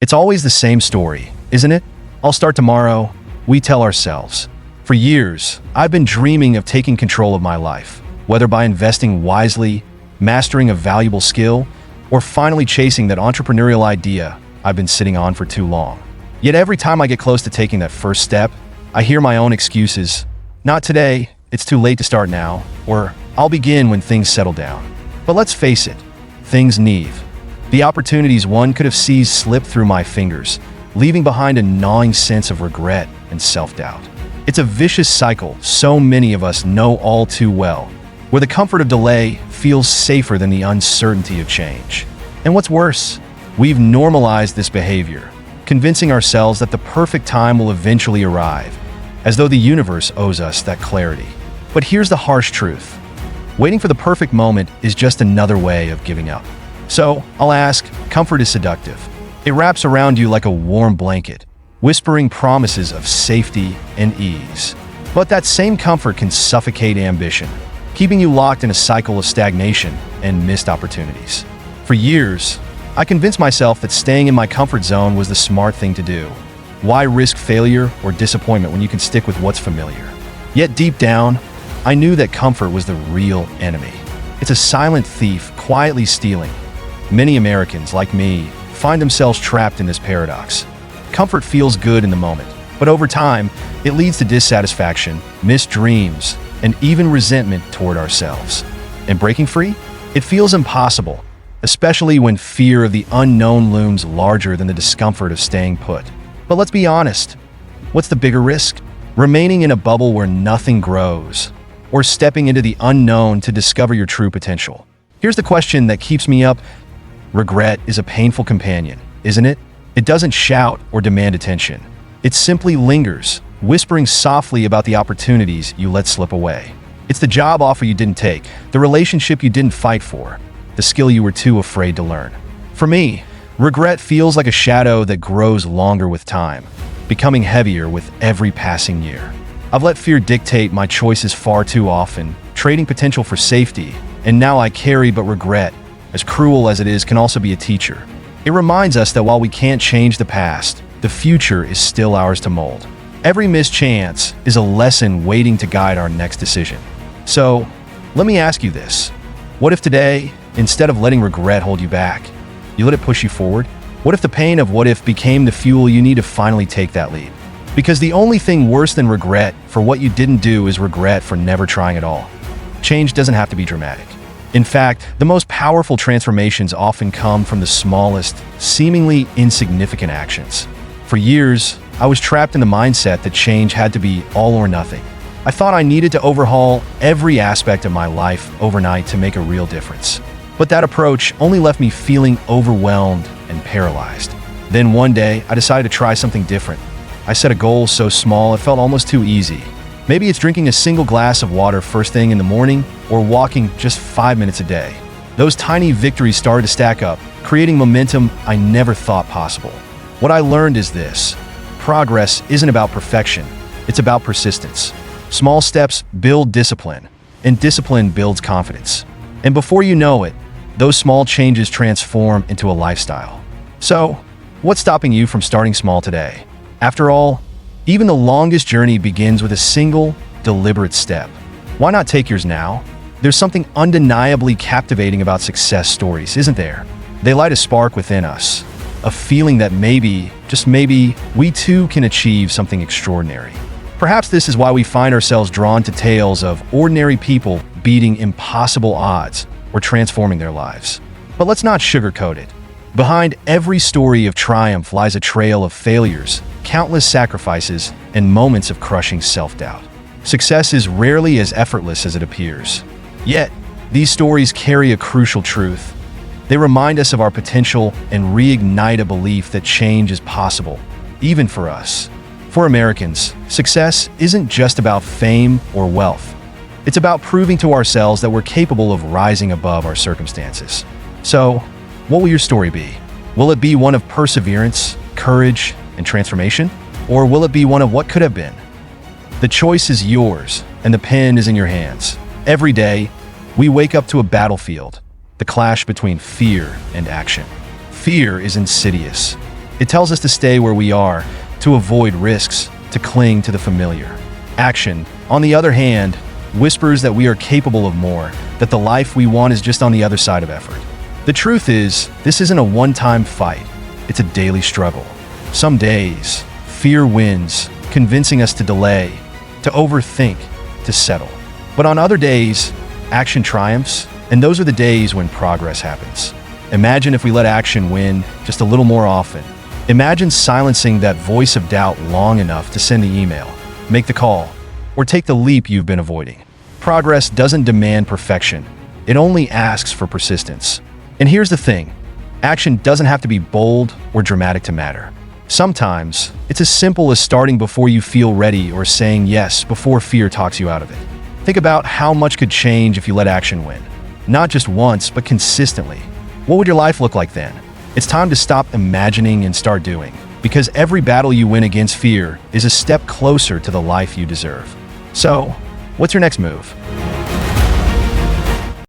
It's always the same story, isn't it? I'll start tomorrow, we tell ourselves. For years, I've been dreaming of taking control of my life, whether by investing wisely, mastering a valuable skill, or finally chasing that entrepreneurial idea I've been sitting on for too long. Yet every time I get close to taking that first step, I hear my own excuses. Not today, it's too late to start now, or I'll begin when things settle down. But let's face it, things need. The opportunities one could have seized slipped through my fingers, leaving behind a gnawing sense of regret and self-doubt. It's a vicious cycle so many of us know all too well, where the comfort of delay feels safer than the uncertainty of change. And what's worse, we've normalized this behavior, convincing ourselves that the perfect time will eventually arrive, as though the universe owes us that clarity. But here's the harsh truth. Waiting for the perfect moment is just another way of giving up. So, I'll ask, comfort is seductive. It wraps around you like a warm blanket, whispering promises of safety and ease. But that same comfort can suffocate ambition, keeping you locked in a cycle of stagnation and missed opportunities. For years, I convinced myself that staying in my comfort zone was the smart thing to do. Why risk failure or disappointment when you can stick with what's familiar? Yet deep down, I knew that comfort was the real enemy. It's a silent thief quietly stealing. Many Americans, like me, find themselves trapped in this paradox. Comfort feels good in the moment, but over time, it leads to dissatisfaction, missed dreams, and even resentment toward ourselves. And breaking free? It feels impossible, especially when fear of the unknown looms larger than the discomfort of staying put. But let's be honest, what's the bigger risk? Remaining in a bubble where nothing grows, or stepping into the unknown to discover your true potential? Here's the question that keeps me up. Regret is a painful companion, isn't it? It doesn't shout or demand attention. It simply lingers, whispering softly about the opportunities you let slip away. It's the job offer you didn't take, the relationship you didn't fight for, the skill you were too afraid to learn. For me, regret feels like a shadow that grows longer with time, becoming heavier with every passing year. I've let fear dictate my choices far too often, trading potential for safety, and now I carry but regret, as cruel as it is, can also be a teacher. It reminds us that while we can't change the past, the future is still ours to mold. Every missed chance is a lesson waiting to guide our next decision. So, let me ask you this. What if today, instead of letting regret hold you back, you let it push you forward? What if the pain of what if became the fuel you need to finally take that leap? Because the only thing worse than regret for what you didn't do is regret for never trying at all. Change doesn't have to be dramatic. In fact, the most powerful transformations often come from the smallest, seemingly insignificant actions. For years, I was trapped in the mindset that change had to be all or nothing. I thought I needed to overhaul every aspect of my life overnight to make a real difference. But that approach only left me feeling overwhelmed and paralyzed. Then one day, I decided to try something different. I set a goal so small it felt almost too easy. Maybe it's drinking a single glass of water first thing in the morning, or walking just 5 minutes a day. Those tiny victories started to stack up, creating momentum I never thought possible. What I learned is this: progress isn't about perfection, it's about persistence. Small steps build discipline, and discipline builds confidence. And before you know it, those small changes transform into a lifestyle. So, what's stopping you from starting small today? After all, even the longest journey begins with a single, deliberate step. Why not take yours now? There's something undeniably captivating about success stories, isn't there? They light a spark within us, a feeling that maybe, just maybe, we too can achieve something extraordinary. Perhaps this is why we find ourselves drawn to tales of ordinary people beating impossible odds or transforming their lives. But let's not sugarcoat it. Behind every story of triumph lies a trail of failures, countless sacrifices, and moments of crushing self-doubt. Success is rarely as effortless as it appears. Yet, these stories carry a crucial truth. They remind us of our potential and reignite a belief that change is possible, even for us. For Americans, success isn't just about fame or wealth. It's about proving to ourselves that we're capable of rising above our circumstances. So, what will your story be? Will it be one of perseverance, courage, and transformation? Or will it be one of what could have been? The choice is yours, and the pen is in your hands. Every day, we wake up to a battlefield, the clash between fear and action. Fear is insidious. It tells us to stay where we are, to avoid risks, to cling to the familiar. Action, on the other hand, whispers that we are capable of more, that the life we want is just on the other side of effort. The truth is, this isn't a one-time fight. It's a daily struggle. Some days, fear wins, convincing us to delay, to overthink, to settle. But on other days, action triumphs, and those are the days when progress happens. Imagine if we let action win just a little more often. Imagine silencing that voice of doubt long enough to send the email, make the call, or take the leap you've been avoiding. Progress doesn't demand perfection. It only asks for persistence. And here's the thing, action doesn't have to be bold or dramatic to matter. Sometimes, it's as simple as starting before you feel ready or saying yes before fear talks you out of it. Think about how much could change if you let action win. Not just once, but consistently. What would your life look like then? It's time to stop imagining and start doing, because every battle you win against fear is a step closer to the life you deserve. So, what's your next move?